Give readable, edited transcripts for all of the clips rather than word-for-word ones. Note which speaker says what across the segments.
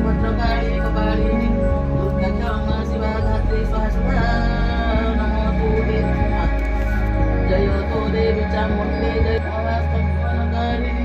Speaker 1: भद्रकाली कपालिनी दुर्गा क्षमा शिवा धात्री स्वाहा नमोस्तुते जय तो देवी चामुण्डे जय नमस्तकारिणी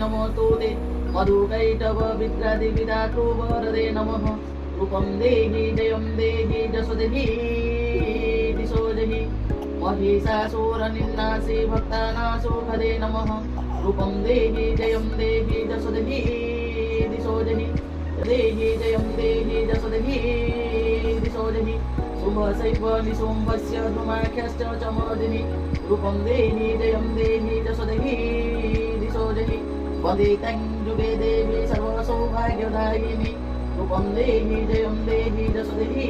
Speaker 1: नमोस्तुते मधुकैटभ विद्रादि विधातु वरदे नमः रूपं देहि जयं देहि जसो देहि दिशो देहि महिषासुरनिन्नासि भक्तानाशो भदे नमः रूपं देहि जयं देहि जसो देहि दिशो देहि देहि जयं देहि जसो देहि दिशो देहि शुभशैव निशुम्भस्य धूमाख्यश्च चमोदिनि रूपं देहि जयं देहि जसो देहि दिशो देहि वन्दितं युगे देवी सर्वसौभाग्यदायिनी रूपं देहि जयं देहि जसो देहि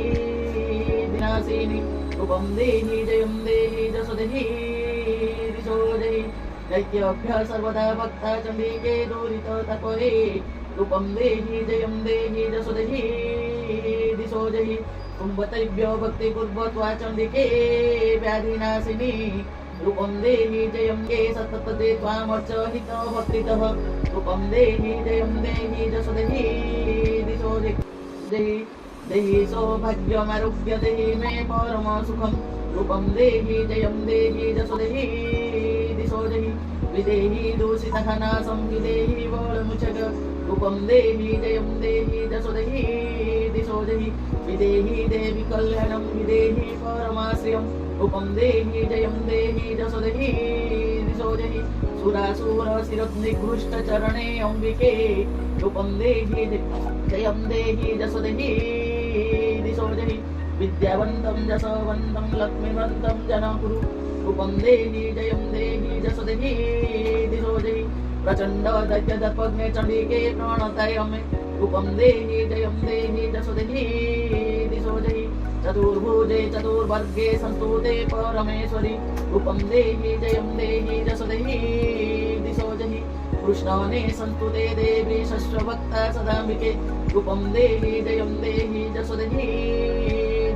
Speaker 1: विनाशिनी रूपं देहि जयं देहि जसो देहि दिशो देहि दैत्यभ्यः सर्वदा भक्ता चण्डिके दुरिततपये रूपं देहि जयं देहि जसो देहि दिशो देहि कुम्भतैभ्यो भक्तिपूर्वत्वा चण्डिके व्याधिनाशिनी रूपं देहि जयं ये सततते त्वामर्चहितो भक्तितः रूपं देहि जयं देहि जसो देहि दिशो देहि देहि सौभाग्यमारोग्य देहि मे परमसुखं रूपं देहि जयं देहि जसो देहि दिशो देहि विदेहि दूषितः नाशं विदेहि बलमुचग रूपं देहि जयं देहि जसो देहि दिशो देहि विदेहि देवी कल्याणं विदेहि परमाश्रियं रूपं देहि जयं देहि जसो देहि दिशो देहि सुरासुरशिरनिघृष्टचरणे अम्बिके रूपं देहि जयं देहि जसो देहि दिशो देहि विद्यावन्तं जसवन्तं लक्ष्मीवन्तं जनकुरु रूपं देहि जयं देहि जसो देहि दिशो देहि प्रचण्ड दैत्यदर्पज्ञे चण्डिके प्रणताय मे रूपं देहि जयं देहि जसो देहि दिशो देहि चतुर्भुजे चतुर्वर्गे संस्तुते परमेश्वरी रूपं देहि जयं देहि जसो देहि दिशो देहि कृष्णाने संस्तुते देवी षष्ठभक्ता सदाम्बिके रूपं देहि जयं देहि जसो देहि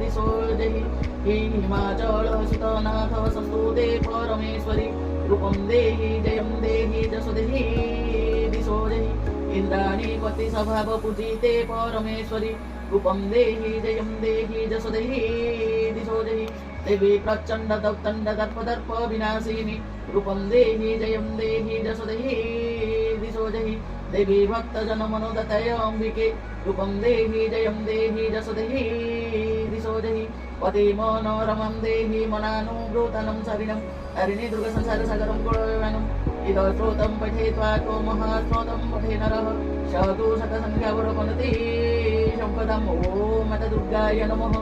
Speaker 1: दिशो देहि हिमाचलसुतनाथ संस्तुते परमेश्वरी रूपं देहि जयं देहि जसो देहि दिशो देहि इंद्राणी पति स्वभाव पूजिते परमेश्वरी रूपं देहि जयं देहि जसो देहि दिशो देहि देवी प्रचंड दत्तंड दर्प दर्प विनाशिनी रूपं देहि जयं देहि जसो देहि दिशो देहि देवी भक्त जन मनोदतय अंबिके रूपं देहि जयं देहि जसो देहि दिशो देहि पति मनोरमं देहि मनानुब्रूतनं शरणं हरिणी दुर्ग संसार सागरं गुणवनं इदश्रोतं पठेत्वा तो महाश्रोतं पठे नरः शतु शतसंख्यावरपनति सम्पदम् ॐ मत दुर्गाय नमः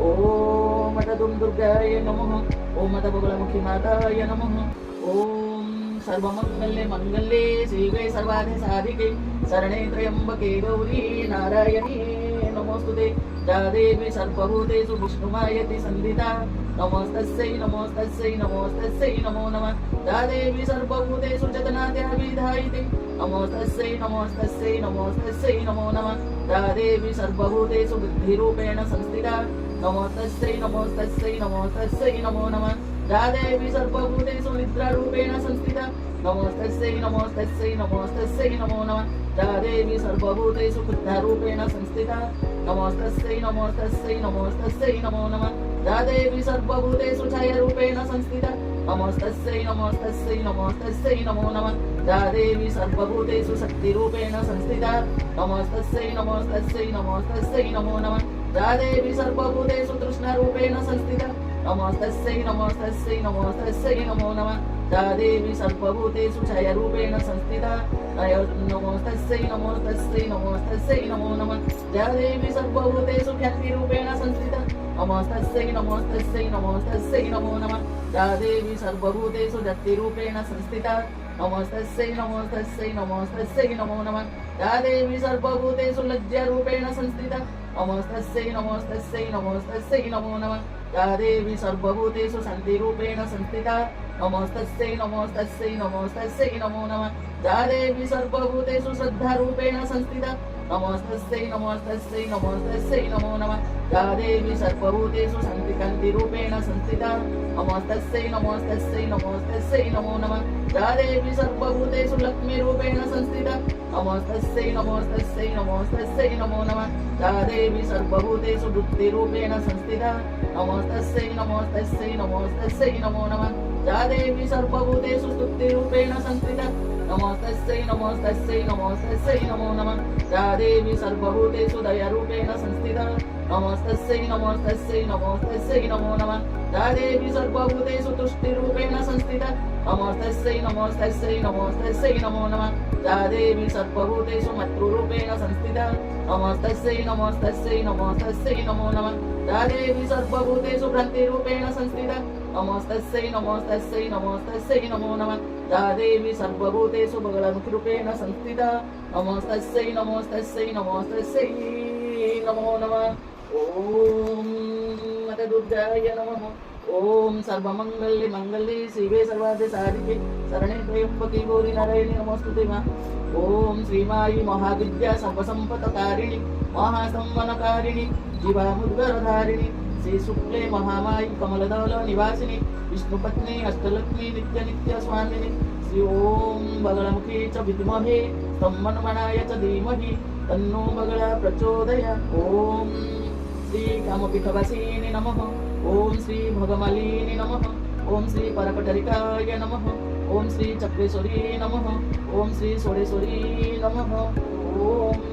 Speaker 1: ॐ मत दुर्गाय नमः ॐ मत बगलमुखी माताय नमः ॐ सर्वमंगल्ये मंगल्ये शिवे सर्वार्थ साधिके शरणे त्र्यंबके गौरी नारायणी नमोस्तुते या देवी सर्वभूतेषु विष्णुमायति संस्थिता नमोस्तस्यै नमोस्तस्यै नमोस्तस्यै नमो नमः या देवी सर्वभूतेषु जगन्नाथ्या विधायिते नमोस्तस्यै नमोस्तस्यै नमोस्तस्यै नमो नमः या देवी सर्वभूतेषु बुद्धिरूपेण संस्थिता नमोस्तस्यै नमोस्तस्यै नमोस्तस्यै नमो नमः या देवी सर्वभूतेषु निद्रारूपेण संस्थिता नमोस्तस्यै नमोस्तस्यै नमोस्तस्यै नमो नमः या देवी सर्वभूतेषु बुद्धारूपेण संस्थिता नमोस्तस्यै नमोस्तस्यै नमोस्तस्यै नमो नमः या देवी सर्वभूतेषु छायारूपेण संस्थिता नमोस्तस्यै नमोस्तस्यै नमोस्तस्यै नमो नमः या देवी सर्वभूतेषु शक्तिरूपेण संस्थिता नमोस्तस्यै नमोस्तस्यै नमोस्तस्यै नमो नमः या देवी सर्वभूतेषु तृष्णारूपेण संस्थिता नमोस्तस्यै नमोस्तस्यै नमोस्तस्यै नमो नमः या देवी सर्वभूतेषु छायारूपेण संस्थिता नमोस्तस्यै नमोस्तस्यै नमोस्तस्यै नमो नमः या देवी सर्वभूतेषु ख्यातिरूपेण संस्थिता नमोस्तस्यै नमोस्तस्यै नमोस्तस्यै नमो नमः या देवी सर्वभूतेषु शक्तिरूपेण संस्थिता नमोस्तस्यै नमोस्तस्यै नमोस्तस्यै नमो नमः या देवी सर्वभूतेषु लज्जारूपेण संस्थिता नमोस्तस्यै नमोस्तस्यै नमोस्तस्यै नमो नमः या देवी सर्वभूतेषु शान्तिरूपेण संस्थिता नमोस्तस्यै नमोस्तस्यै नमोस्तस्यै नमो नमः या देवी सर्वभूतेषु श्रद्धारूपेण संस्थिता नमोस्तस्यै नमोस्तस्यै नमोस्तस्यै नमो नमः या देवी सर्वभूतेषु शान्तिकान्तिरूपेण संस्थिता नमोस्तस्यै नमोस्तस्यै नमोस्तस्यै नमो नमः या देवी सर्वभूतेषु लक्ष्मीरूपेण संस्थिता नमोस्तस्यै नमोस्तस्यै नमोस्तस्यै नमो नमः या देवी सर्वभूतेषु बुद्धिरूपेण संस्थिता नमोस्तस्यै नमोस्तस्यै नमोस्तस्यै नमो नमः या देवी सर्वभूतेषु स्तुतिरूपेण संस्थिता नमोस्तस्यै नमोस्तस्यै नमोस्तस्यै नमो नमः या देवी सर्वभूतेषु दयारूपेण संस्थिता नमोस्तस्यै नमोस्तस्यै नमोस्तस्यै नमो नमः या देवी सर्वभूतेषु तुष्टिरूपेण संस्थिता नमोस्तस्यै नमोस्तस्यै नमोस्तस्यै नमो नमः या देवी सर्वभूतेषु मातृरूपेण संस्थिता नमोस्तस्यै नमोस्तस्यै नमोस्तस्यै नमो नमः या देवी सर्वभूतेषु भ्रान्तिरूपेण संस्थिता नमोस्तस्यै नमोस्तस्यै नमोस्तस्यै नमो नमः या देवी सर्वभूतेषु बगलमुखरूपेण संस्थिता नमोस्तस्यै नमोस्तस्यै नमोस्तस्यै नमो नमः ॐ मत दुर्गाय नमः ॐ सर्वमंगल्ये मंगल्ये शिवे सर्वार्थ साधिके शरणे त्र्यंबके गौरी नारायणी नमोस्तुते मा ॐ श्रीमायी महाविद्या सर्वसंपत्कारिणी महासंवनकारिणी जीवामुद्गरधारिणी श्री शुक्ले महामायी कमलदल निवासिनी विष्णुपत्नी अष्टलक्ष्मी नित्य नित्य स्वामिनी श्री ओम बगलमुखी च विद्महे स्तम्भनमनाय च धीमहि तन्नो बगला प्रचोदयात् ओम श्री कामपीठवासिनी नमः ओम श्री भगमालिनी नमः ओम श्री परकटरिकाय नमः ओम श्री चक्रेश्वरी नमः ओम श्री सोडेश्वरी नमः ओम